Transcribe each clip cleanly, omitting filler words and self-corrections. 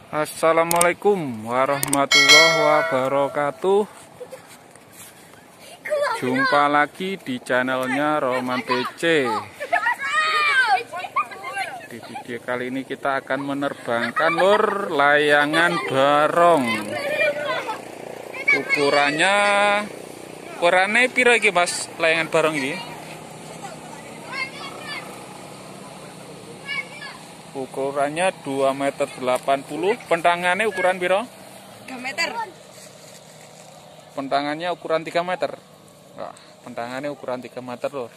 Assalamualaikum warahmatullahi wabarakatuh. Jumpa lagi di channelnya Roman TC. Di video kali ini kita akan menerbangkan lur layangan barong. Ukurannya piro iki Mas layangan barong ini? Ukurannya 2,80 m. Pentangannya ukuran piro? 3 meter. Pentangannya ukuran 3 meter. Wah, pentangannya ukuran 3 meter loh.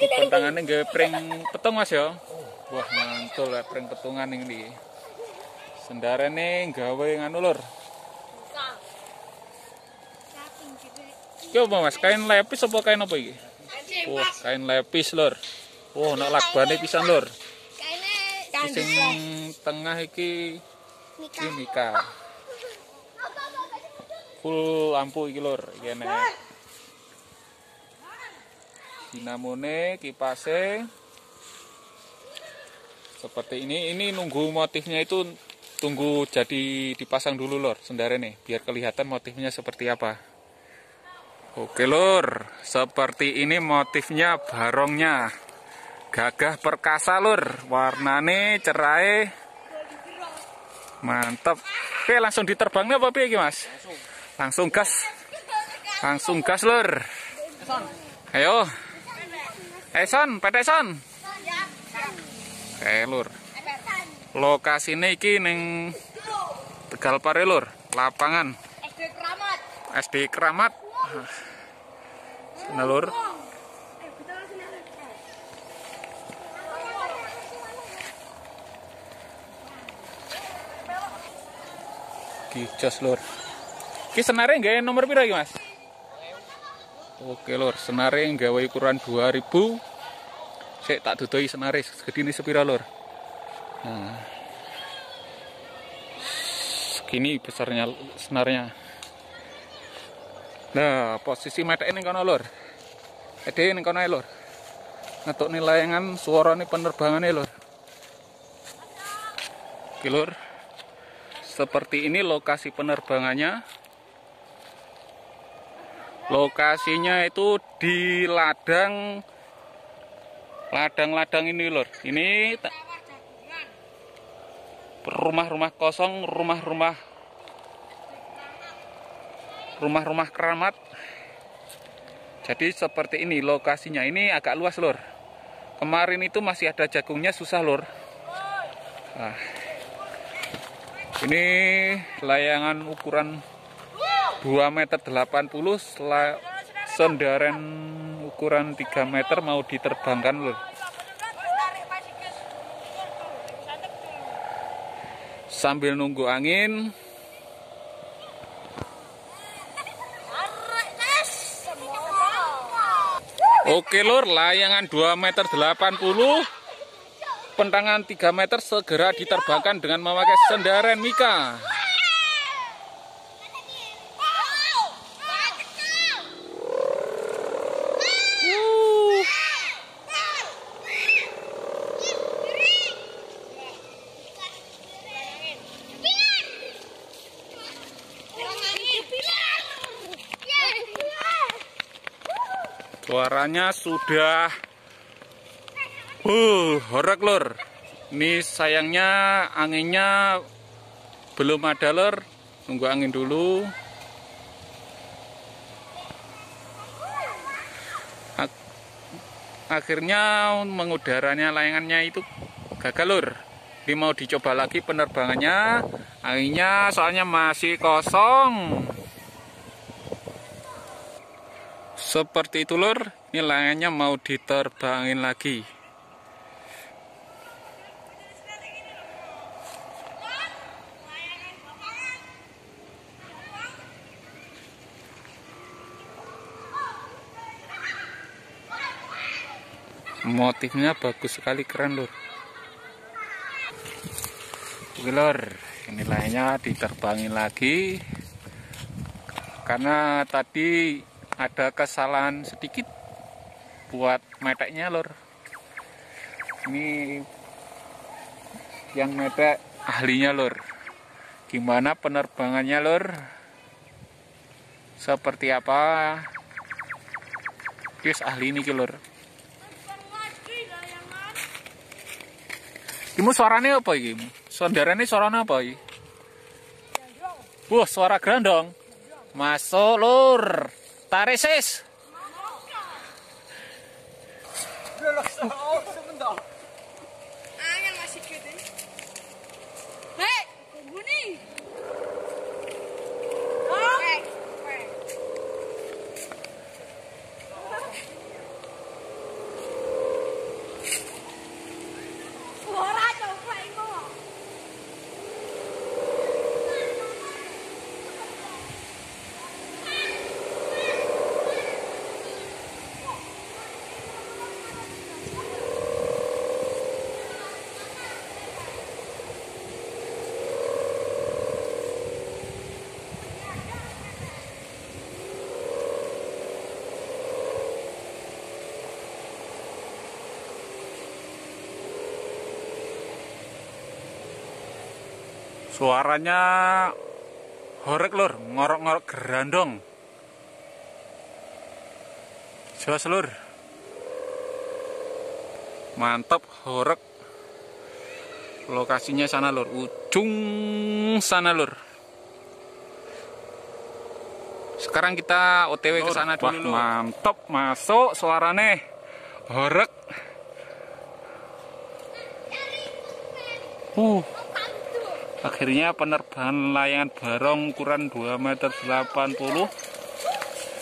Pentangannya nggak pring petung Mas ya. Wah, mantul ya pring petungan ini. Sendarane gawe nganu lur. Iki apa Mas? Kain lepis apa kain apa iki? Wah, kain lepis lur. Wah, nek lakbane pisan lur. Sing tengah iki Mika. Full lampu iki lur, iki enek. Dinamone, kipase. Seperti ini nunggu motifnya itu tunggu jadi dipasang dulu lur, sendarane biar kelihatan motifnya seperti apa. Oke lur, seperti ini motifnya barongnya. Gagah perkasa lur, warnane cerai, mantep. Oke, langsung diterbangnya apa piye iki Mas? Langsung gas lur. Ayo, Son, petek Son. Oke lur, lokasinya iki ning Tegal Pare lur, lapangan SD Keramat. Nah lur, jos lur. Ki senare nggawe nomor piro iki Mas? Oke lur, senare nggawe ukuran 2000. Sik tak dodoi senare segedine sepira lur. Nah. Segini besarnya senarnya. Nah, posisi meteke ning kono lur. Ede ning kono ae lur. Ngetukne layangan suarane penerbangane lur. Oke lur. Seperti ini lokasi penerbangannya. Lokasinya itu di ladang ini lur. Ini rumah-rumah kosong, rumah-rumah keramat. Jadi seperti ini lokasinya. Ini agak luas lur. Kemarin itu masih ada jagungnya, susah lur. Nah, ini layangan ukuran 2,80 m, sendaran ukuran 3 meter mau diterbangkan lur. Sambil nunggu angin. Oke lur, layangan 2,80 m, pentangan 3 meter segera diterbangkan dengan memakai sendaran Mika. Suaranya sudah horeg lur. Ini sayangnya anginnya belum ada lur. Nunggu angin dulu. Akhirnya mengudaranya layangannya itu gagal lur. Ini mau dicoba lagi penerbangannya. Anginnya soalnya masih kosong. Seperti itu lur, ini layangannya mau diterbangin lagi. Motifnya bagus sekali, keren lur. Oke lur, ini layangannya diterbangin lagi. Karena tadi ada kesalahan sedikit buat meteknya lur. Ini yang metek ahlinya lur. Gimana penerbangannya lur? Seperti apa? Guys, ahli ini lur. Imu suaranya apa iki? Saudarane suaranya apa iki? Wah, suara grandong. Masuk lur. Tarik sis. Angin masih gede. Hei, tunggu nih. Suara coba itu. Suaranya horek lur, ngorok-ngorok gerandong. Jelas lur. Mantap, horek. Lokasinya sana lur, ujung sana lur. Sekarang kita OTW ke sana dulu. Mantap, masuk suaranya horek. Akhirnya penerbangan layangan barong ukuran 2,80 m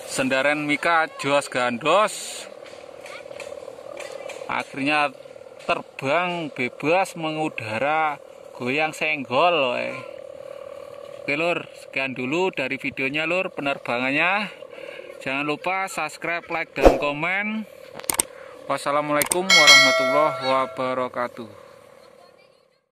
Sendaran Mika jos gandos akhirnya terbang bebas mengudara goyang senggol. Oke lur, sekian dulu dari videonya lur, penerbangannya. Jangan lupa subscribe, like, dan komen. Wassalamualaikum warahmatullahi wabarakatuh.